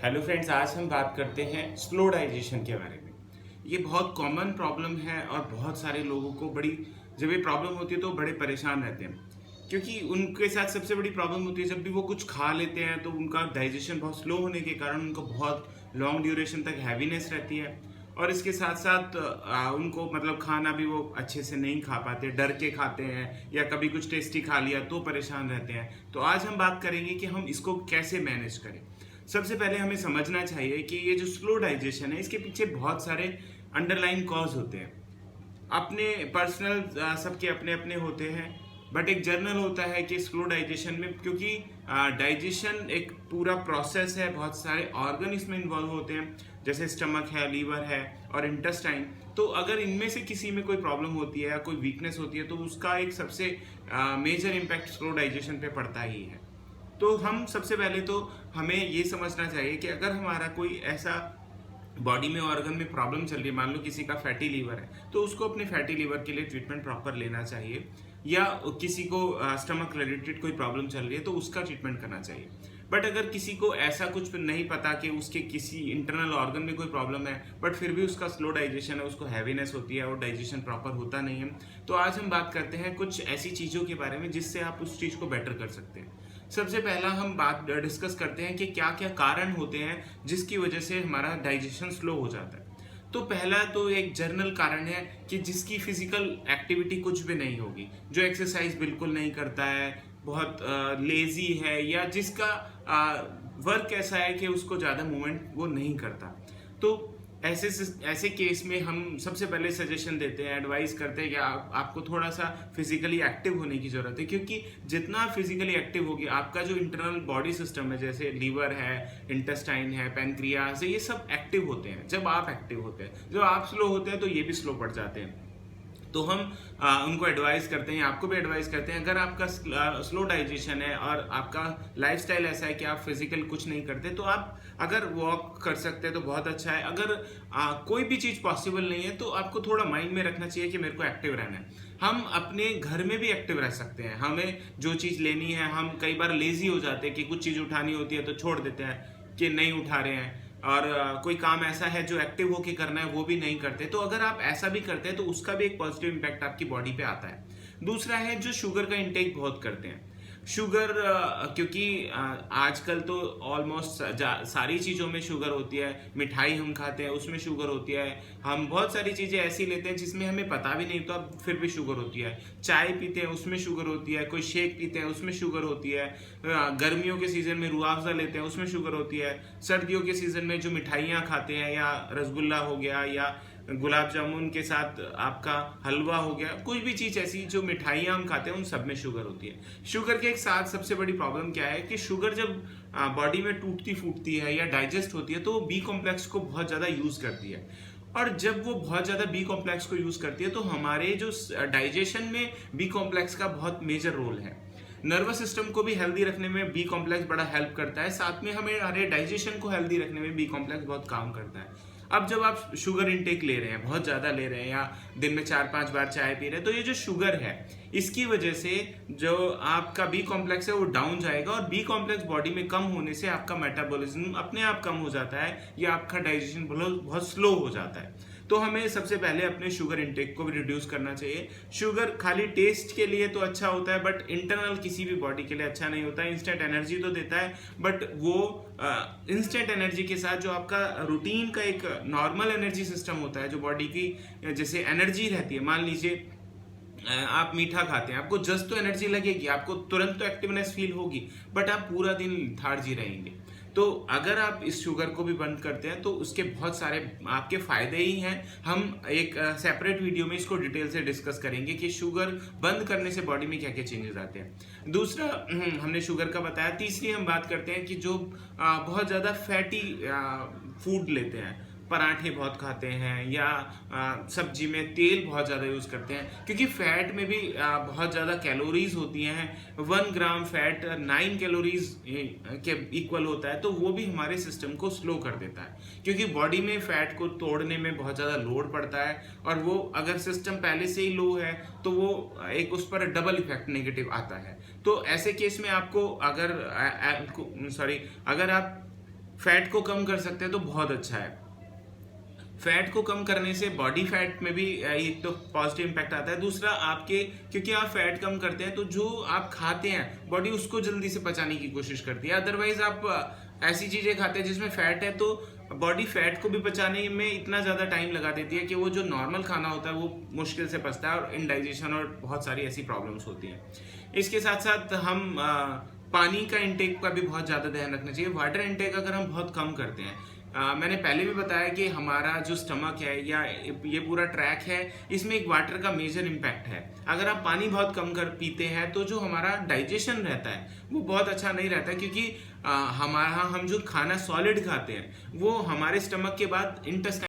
Hello friends, आज हम बात करते हैं स्लो डाइजेशन के बारे में। ये बहुत कॉमन प्रॉब्लम है और बहुत सारे लोगों को जब ये प्रॉब्लम होती है तो बड़े परेशान रहते हैं, क्योंकि उनके साथ सबसे बड़ी प्रॉब्लम होती है जब भी वो कुछ खा लेते हैं तो उनका डाइजेशन बहुत स्लो होने के कारण उनको बहुत लॉन्ग ड्यूरेशन तक हैवीनेस रहती है। और इसके साथ साथ उनको मतलब खाना भी वो अच्छे से नहीं खा पाते, डर के खाते हैं या कभी कुछ टेस्टी खा लिया तो परेशान रहते हैं। तो आज हम बात करेंगे कि हम इसको कैसे मैनेज करें। सबसे पहले हमें समझना चाहिए कि ये जो स्लो डाइजेशन है इसके पीछे बहुत सारे अंडरलाइन कॉज होते हैं। अपने पर्सनल सबके अपने अपने होते हैं, बट एक जर्नल होता है कि स्लो डाइजेशन में, क्योंकि डाइजेशन एक पूरा प्रोसेस है, बहुत सारे ऑर्गन इसमें इन्वॉल्व होते हैं, जैसे स्टमक है, लीवर है और इंटेस्टाइन। तो अगर इनमें से किसी में कोई प्रॉब्लम होती है या कोई वीकनेस होती है तो उसका एक सबसे मेजर इम्पैक्ट स्लो डाइजेशन पे पड़ता ही है। तो हम सबसे पहले तो हमें ये समझना चाहिए कि अगर हमारा कोई ऐसा बॉडी में ऑर्गन में प्रॉब्लम चल रही है, मान लो किसी का फैटी लीवर है, तो उसको अपने फैटी लीवर के लिए ट्रीटमेंट प्रॉपर लेना चाहिए। या किसी को स्टमक रिलेटेड कोई प्रॉब्लम चल रही है तो उसका ट्रीटमेंट करना चाहिए। बट अगर किसी को ऐसा कुछ नहीं पता कि उसके किसी इंटरनल ऑर्गन में कोई प्रॉब्लम है, बट फिर भी उसका स्लो डाइजेशन है, उसको हैवीनेस होती है और डाइजेशन प्रॉपर होता नहीं है, तो आज हम बात करते हैं कुछ ऐसी चीज़ों के बारे में जिससे आप उस चीज़ को बेटर कर सकते हैं। सबसे पहला हम बात डिस्कस करते हैं कि क्या क्या कारण होते हैं जिसकी वजह से हमारा डाइजेशन स्लो हो जाता है। तो पहला तो एक जर्नल कारण है कि जिसकी फिजिकल एक्टिविटी कुछ भी नहीं होगी, जो एक्सरसाइज बिल्कुल नहीं करता है, बहुत लेजी है, या जिसका वर्क ऐसा है कि उसको ज़्यादा मूवमेंट वो नहीं करता। तो ऐसे ऐसे केस में हम सबसे पहले सजेशन देते हैं, एडवाइस करते हैं कि आपको थोड़ा सा फिजिकली एक्टिव होने की ज़रूरत है, क्योंकि जितना फिजिकली एक्टिव होगी आपका जो इंटरनल बॉडी सिस्टम है, जैसे लीवर है, इंटेस्टाइन है, पैनक्रियाज है, ये सब एक्टिव होते हैं जब आप एक्टिव होते हैं। जब आप स्लो होते हैं तो ये भी स्लो पड़ जाते हैं। तो हम उनको एडवाइस करते हैं, आपको भी एडवाइस करते हैं, अगर आपका स्लो डाइजेशन है और आपका लाइफस्टाइल ऐसा है कि आप फिजिकल कुछ नहीं करते, तो आप अगर वॉक कर सकते हैं तो बहुत अच्छा है। अगर कोई भी चीज़ पॉसिबल नहीं है तो आपको थोड़ा माइंड में रखना चाहिए कि मेरे को एक्टिव रहना है। हम अपने घर में भी एक्टिव रह सकते हैं। हमें जो चीज़ लेनी है, हम कई बार लेजी हो जाते हैं कि कुछ चीज़ उठानी होती है तो छोड़ देते हैं कि नहीं उठा रहे हैं, और कोई काम ऐसा है जो एक्टिव होके करना है वो भी नहीं करते। तो अगर आप ऐसा भी करते हैं तो उसका भी एक पॉजिटिव इम्पैक्ट आपकी बॉडी पे आता है। दूसरा है जो शुगर का इंटेक बहुत करते हैं। शुगर क्योंकि आजकल तो ऑलमोस्ट सारी चीज़ों में शुगर होती है। मिठाई हम खाते हैं उसमें शुगर होती है, हम बहुत सारी चीज़ें ऐसी लेते हैं जिसमें हमें पता भी नहीं तो अब फिर भी शुगर होती है। चाय पीते हैं उसमें शुगर होती है, कोई शेक पीते हैं उसमें शुगर होती है, गर्मियों के सीज़न में रूह अफ़ज़ा लेते हैं उसमें शुगर होती है, सर्दियों के सीज़न में जो मिठाइयाँ खाते हैं, या रसगुल्ला हो गया या गुलाब जामुन के साथ आपका हलवा हो गया, कोई भी चीज़ ऐसी जो मिठाइयाँ हम खाते हैं उन सब में शुगर होती है। शुगर के एक साथ सबसे बड़ी प्रॉब्लम क्या है कि शुगर जब बॉडी में टूटती फूटती है या डाइजेस्ट होती है तो वो बी कॉम्प्लेक्स को बहुत ज़्यादा यूज़ करती है। और जब वो बहुत ज़्यादा बी कॉम्प्लेक्स को यूज़ करती है तो हमारे जो डाइजेशन में बी कॉम्प्लेक्स का बहुत मेजर रोल है। नर्वस सिस्टम को भी हेल्दी रखने में बी कॉम्प्लेक्स बड़ा हेल्प करता है, साथ में हमारे डाइजेशन को हेल्दी रखने में बी कॉम्प्लेक्स बहुत काम करता है। अब जब आप शुगर इनटेक ले रहे हैं, बहुत ज़्यादा ले रहे हैं, या दिन में 4-5 बार चाय पी रहे हैं, तो ये जो शुगर है इसकी वजह से जो आपका बी कॉम्प्लेक्स है वो डाउन जाएगा, और बी कॉम्प्लेक्स बॉडी में कम होने से आपका मेटाबॉलिज्म अपने आप कम हो जाता है, या आपका डाइजेशन बहुत स्लो हो जाता है। तो हमें सबसे पहले अपने शुगर इंटेक को भी रिड्यूस करना चाहिए। शुगर खाली टेस्ट के लिए तो अच्छा होता है, बट इंटरनल किसी भी बॉडी के लिए अच्छा नहीं होता है। इंस्टेंट एनर्जी तो देता है, बट वो इंस्टेंट एनर्जी के साथ जो आपका रूटीन का एक नॉर्मल एनर्जी सिस्टम होता है, जो बॉडी की जैसे एनर्जी रहती है, मान लीजिए आप मीठा खाते हैं, आपको जस्ट तो एनर्जी लगेगी, आपको तुरंत तो एक्टिवनेस फील होगी, बट आप पूरा दिन लेथार्जी रहेंगे। तो अगर आप इस शुगर को भी बंद करते हैं तो उसके बहुत सारे आपके फायदे ही हैं। हम एक सेपरेट वीडियो में इसको डिटेल से डिस्कस करेंगे कि शुगर बंद करने से बॉडी में क्या क्या चेंजेस आते हैं। दूसरा हमने शुगर का बताया। तीसरी हम बात करते हैं कि जो बहुत ज़्यादा फैटी फूड लेते हैं, पराठे बहुत खाते हैं, या सब्जी में तेल बहुत ज़्यादा यूज़ करते हैं, क्योंकि फैट में भी बहुत ज़्यादा कैलोरीज होती हैं। 1 ग्राम फैट 9 कैलोरीज के इक्वल होता है, तो वो भी हमारे सिस्टम को स्लो कर देता है, क्योंकि बॉडी में फैट को तोड़ने में बहुत ज़्यादा लोड पड़ता है, और वो अगर सिस्टम पहले से ही लो है तो वो एक उस पर डबल इफेक्ट नेगेटिव आता है। तो ऐसे केस में आपको अगर आप फैट को कम कर सकते हैं तो बहुत अच्छा है। फैट को कम करने से बॉडी फैट में भी एक तो पॉजिटिव इम्पैक्ट आता है, दूसरा आपके, क्योंकि आप फैट कम करते हैं तो जो आप खाते हैं बॉडी उसको जल्दी से पचाने की कोशिश करती है। अदरवाइज आप ऐसी चीजें खाते हैं जिसमें फैट है तो बॉडी फैट को भी पचाने में इतना ज्यादा टाइम लगा देती है कि वो जो नॉर्मल खाना होता है वो मुश्किल से पचता है और इंडाइजेशन और बहुत सारी ऐसी प्रॉब्लम्स होती हैं। इसके साथ साथ हम पानी का इंटेक का भी बहुत ज़्यादा ध्यान रखना चाहिए। वाटर इंटेक अगर हम बहुत कम करते हैं, मैंने पहले भी बताया कि हमारा जो स्टमक है या ये पूरा ट्रैक है, इसमें एक वाटर का मेजर इम्पैक्ट है। अगर आप पानी बहुत कम कर पीते हैं तो जो हमारा डाइजेशन रहता है वो बहुत अच्छा नहीं रहता, क्योंकि हमारा हम जो खाना सॉलिड खाते हैं वो हमारे स्टमक के बाद इंटेस्टाइन